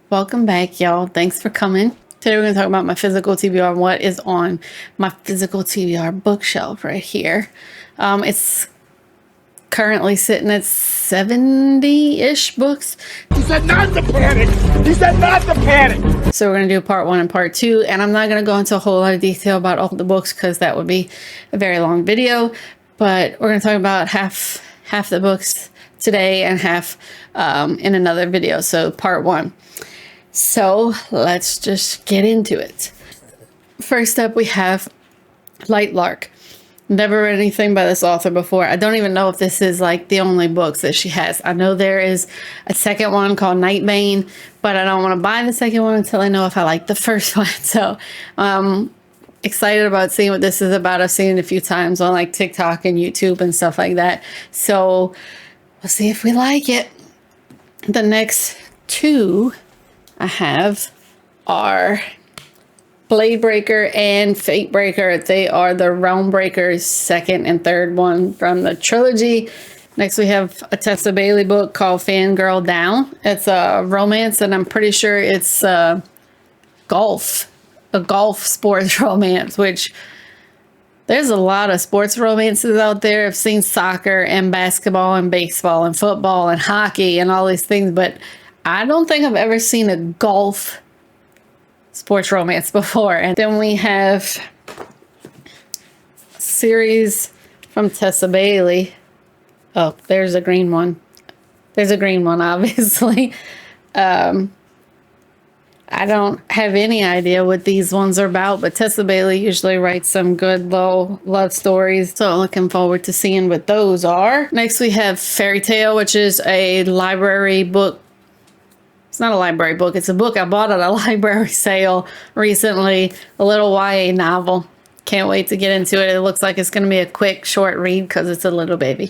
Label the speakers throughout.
Speaker 1: Welcome back, y'all. Thanks for coming. Today we're going to talk about my physical TBR and what is on my physical TBR bookshelf right here. It's currently sitting at 70-ish books.
Speaker 2: He said not to panic! He said not to panic!
Speaker 1: So we're going to do part 1 and part 2, and I'm not going to go into a whole lot of detail about all the books because that would be a very long video, but we're going to talk about half the books today and half in another video, so part 1. So let's just get into it. First up, we have Lightlark. Never read anything by this author before. I don't even know if this is like the only books that she has. I know there is a second one called Nightbane, but I don't want to buy the second one until I know if I like the first one. So excited about seeing what this is about. I've seen it a few times on like TikTok and YouTube and stuff like that. So we'll see if we like it. The next two I have are Blade Breaker and Fate Breaker. They are the Realm Breakers second and third one from the trilogy. Next we have a Tessa Bailey book called Fangirl Down. It's a romance, and I'm pretty sure it's a golf sports romance, which there's a lot of sports romances out there. I've seen soccer and basketball and baseball and football and hockey and all these things, but I don't think I've ever seen a golf sports romance before. And then we have a series from Tessa Bailey. Oh, there's a green one. There's a green one, obviously. I don't have any idea what these ones are about, but Tessa Bailey usually writes some good low love stories, so looking forward to seeing what those are. Next we have Fairy Tale, which is a library book. It's not a library book. It's a book I bought at a library sale recently. A little YA novel. Can't wait to get into it. It looks like it's going to be a quick, short read because it's a little baby.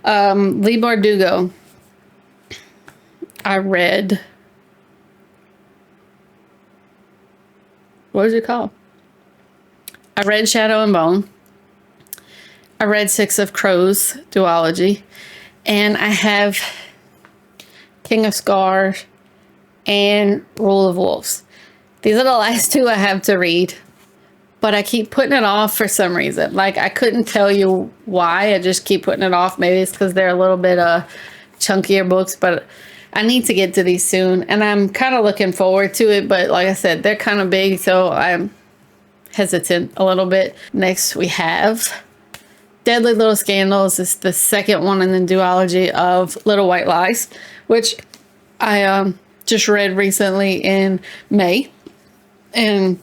Speaker 1: Lee Bardugo. I read... What was it called? I read Shadow and Bone. I read Six of Crows duology. And I have King of Scars and Rule of Wolves. These are the last two I have to read, but I keep putting it off for some reason. Like, I couldn't tell you why. I just keep putting it off. Maybe it's because they're a little bit chunkier books, but I need to get to these soon, and I'm kind of looking forward to it, but like I said, they're kind of big, so I'm hesitant a little bit. Next, we have Deadly Little Scandals. It's the second one in the duology of Little White Lies, which I just read recently in May. And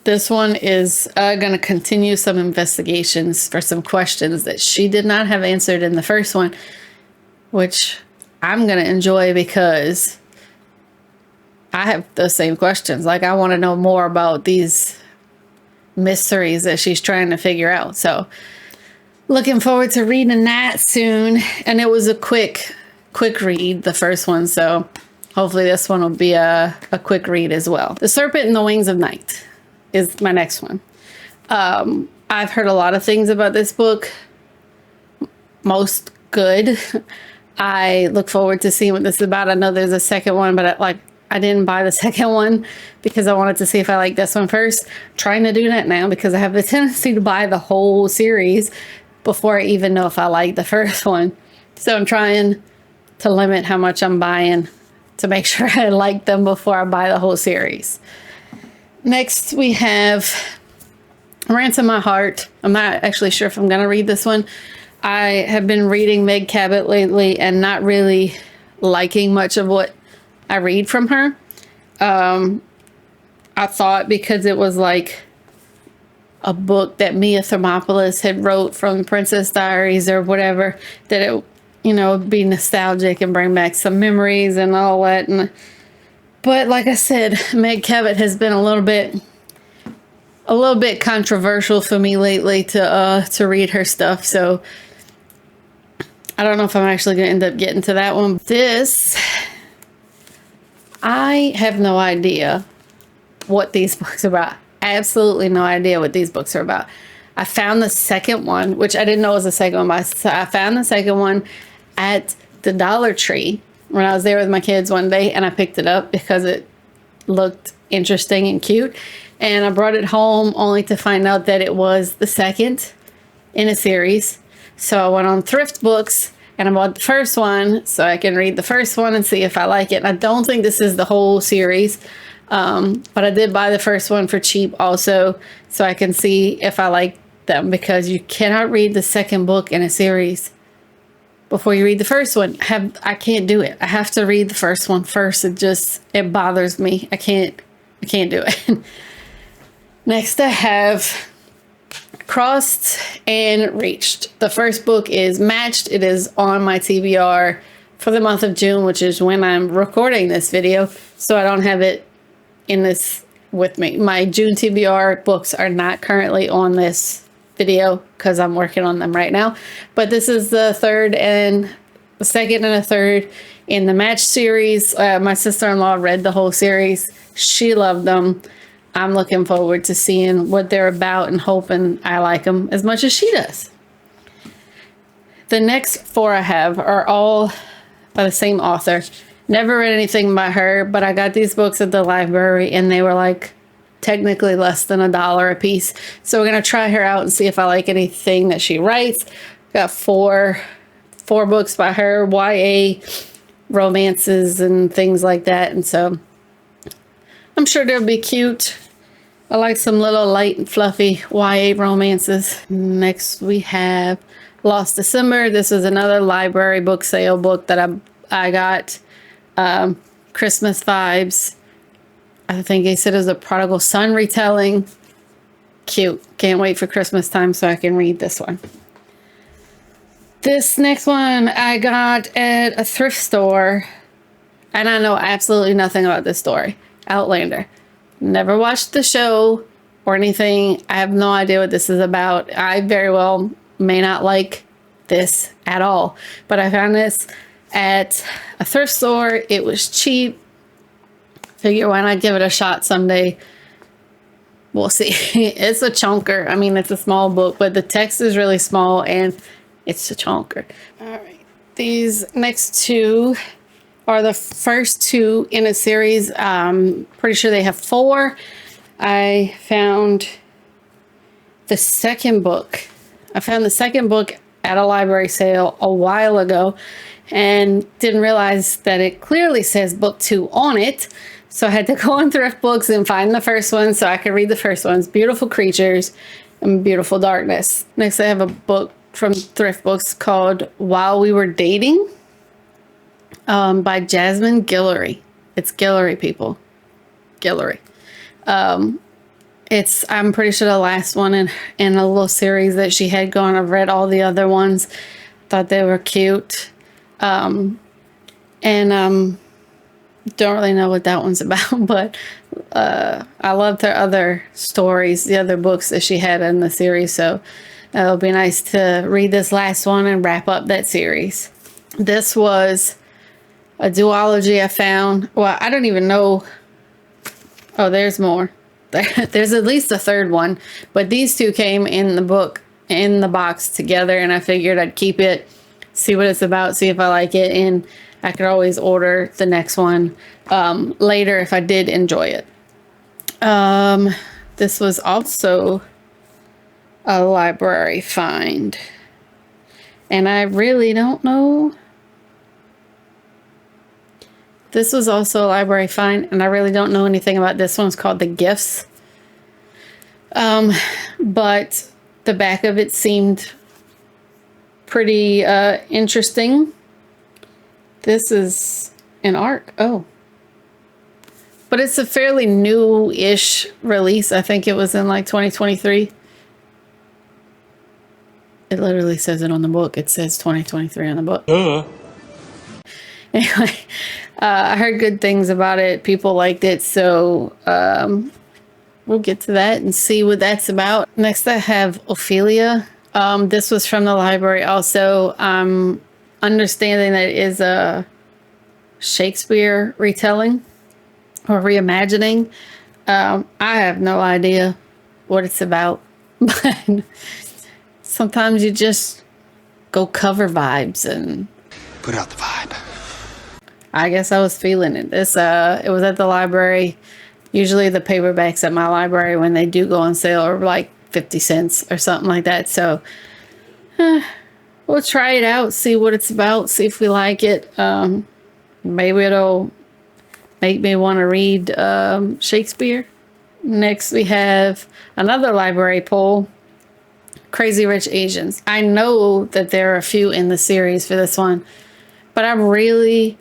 Speaker 1: this one is going to continue some investigations for some questions that she did not have answered in the first one, which I'm going to enjoy because I have the same questions. Like, I want to know more about these mysteries that she's trying to figure out. So looking forward to reading that soon. And it was a quick read, the first one. So hopefully this one will be a quick read as well. The Serpent and the Wings of Night is my next one. I've heard a lot of things about this book. Most good. I look forward to seeing what this is about. I know there's a second one, but I didn't buy the second one because I wanted to see if I like this one first. I'm trying to do that now because I have the tendency to buy the whole series before I even know if I like the first one. So I'm trying to limit how much I'm buying to make sure I like them before I buy the whole series. Next, we have Ransom My Heart. I'm not actually sure if I'm going to read this one. I have been reading Meg Cabot lately and not really liking much of what I read from her. I thought because it was like a book that Mia Thermopolis had wrote from Princess Diaries or whatever, that it, would be nostalgic and bring back some memories and all that. But like I said, Meg Cabot has been a little bit controversial for me lately to read her stuff. So I don't know if I'm actually going to end up getting to that one. This, I have no idea what these books are about. Absolutely no idea what these books are about. I found the second one, which I didn't know was the second one. I found the second one at the Dollar Tree when I was there with my kids one day, and I picked it up because it looked interesting and cute. And I brought it home only to find out that it was the second in a series. So I went on Thrift Books and I bought the first one so I can read the first one and see if I like it. And I don't think this is the whole series, but I did buy the first one for cheap also so I can see if I like them, because you cannot read the second book in a series before you read the first one. I can't do it. I have to read the first one first. It bothers me. I can't do it. Next I have Crossed and Reached. The first book is Matched. It is on my TBR for the month of June, which is when I'm recording this video. So I don't have it in this with me. My June TBR books are not currently on this video because I'm working on them right now. But this is the second and a third in the Match series. My sister-in-law read the whole series. She loved them. I'm looking forward to seeing what they're about and hoping I like them as much as she does. The next four I have are all by the same author. Never read anything by her, but I got these books at the library and they were like technically less than $1 a piece. So we're going to try her out and see if I like anything that she writes. Got four books by her, YA romances and things like that. And so I'm sure they'll be cute. I like some little light and fluffy YA romances. Next we have Lost December. This is another library book sale book that I got. Christmas vibes. I think he said it was a prodigal son retelling. Cute. Can't wait for Christmas time so I can read this one. This next one I got at a thrift store, and I know absolutely nothing about this story. Outlander. Never watched the show or anything. I have no idea what this is about. I very well may not like this at all, but I found this at a thrift store. It was cheap. Figure why not give it a shot someday. We'll see. It's a chunker. I mean, it's a small book, but the text is really small and it's a chunker. All right. These next two are the first two in a series. Pretty sure they have 4. I found the second book. I found the second book at a library sale a while ago and didn't realize that it clearly says book 2 on it. So I had to go on Thrift Books and find the first one so I could read the first ones. Beautiful Creatures and Beautiful Darkness. Next I have a book from Thrift Books called While We Were Dating. By Jasmine Guillory. It's Guillory, people. Guillory. It's, I'm pretty sure, the last one in a little series that she had going. I've read all the other ones. Thought they were cute. Don't really know what that one's about, but I loved her other stories, the other books that she had in the series. So it'll be nice to read this last one and wrap up that series. This was a duology I found. Well, I don't even know. Oh, there's more. There's at least a third one, but these two came in the box together, and I figured I'd keep it, see what it's about, see if I like it, and I could always order the next one later if I did enjoy it. This was also a library find, and I really don't know. This was also a library find, and I really don't know anything about this one. It's called The Gifts. But the back of it seemed pretty interesting. This is an arc. Oh. But it's a fairly new-ish release. I think it was in like 2023. It literally says it on the book. It says 2023 on the book. Anyway, I heard good things about it. People liked it. So we'll get to that and see what that's about. Next, I have Ophelia. This was from the library also. Understanding that it is a Shakespeare retelling or reimagining. I have no idea what it's about, but sometimes you just go cover vibes and
Speaker 3: put out the vibe.
Speaker 1: I guess I was feeling it. It was at the library. Usually the paperbacks at my library, when they do go on sale, are like 50 cents or something like that. So we'll try it out, see what it's about, see if we like it. Maybe it'll make me want to read Shakespeare. Next, we have another library poll, Crazy Rich Asians. I know that there are a few in the series for this one, but I'm really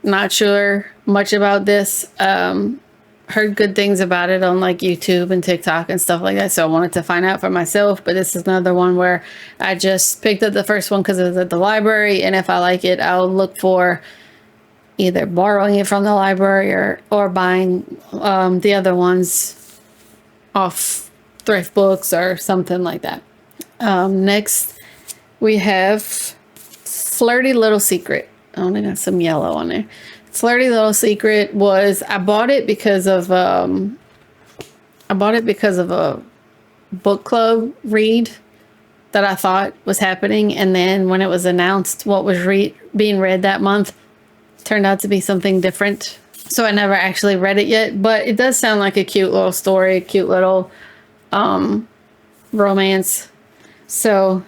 Speaker 1: not sure much about this. Heard good things about it on like YouTube and TikTok and stuff like that, so I wanted to find out for myself. But this is another one where I just picked up the first one because it was at the library, and if I like it, I'll look for either borrowing it from the library or buying the other ones off thrift books or something like that. Next, we have Flirty Little Secret. Oh, they got some yellow on there. Flirty Little Secret I bought it because of a book club read that I thought was happening, and then when it was announced what was being read that month, turned out to be something different. So I never actually read it yet, but it does sound like a cute little story, cute little romance. So,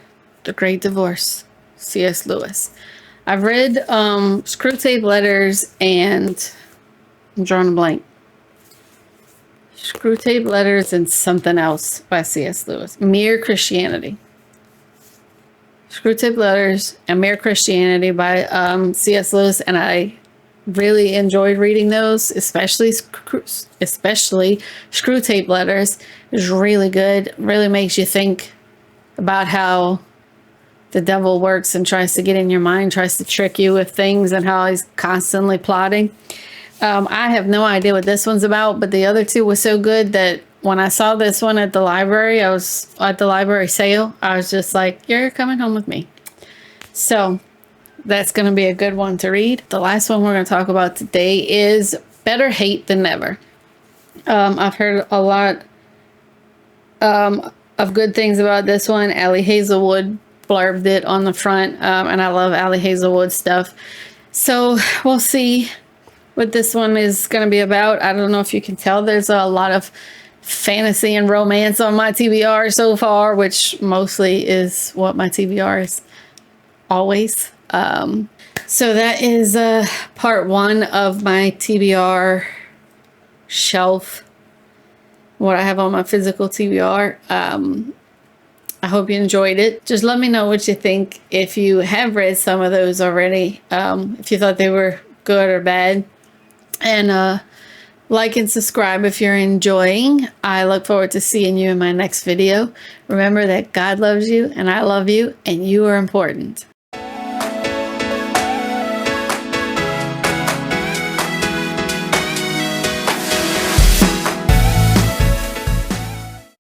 Speaker 1: The Great Divorce, C.S. Lewis. I've read Screwtape Letters and I'm drawing a blank. Screwtape Letters and something else by C.S. Lewis. Mere Christianity. Screwtape Letters and Mere Christianity by C.S. Lewis, and I really enjoyed reading those, especially Screwtape Letters. It's really good. Really makes you think about how the devil works and tries to get in your mind, tries to trick you with things, and how he's constantly plotting. I have no idea what this one's about, but the other two were so good that when I saw this one at the library, I was at the library sale, I was just like, you're coming home with me. So that's going to be a good one to read. The last one we're going to talk about today is Better Hate Than Never. I've heard a lot of good things about this one. Allie Hazelwood blurbed it on the front, and I love Allie Hazelwood stuff. So we'll see what this one is going to be about. I don't know if you can tell, there's a lot of fantasy and romance on my TBR so far, which mostly is what my TBR is always. So that is part one of my TBR shelf, what I have on my physical TBR. I hope you enjoyed it. Just let me know what you think. If you have read some of those already, if you thought they were good or bad. And like and subscribe if you're enjoying. I look forward to seeing you in my next video. Remember that God loves you and I love you and you are important.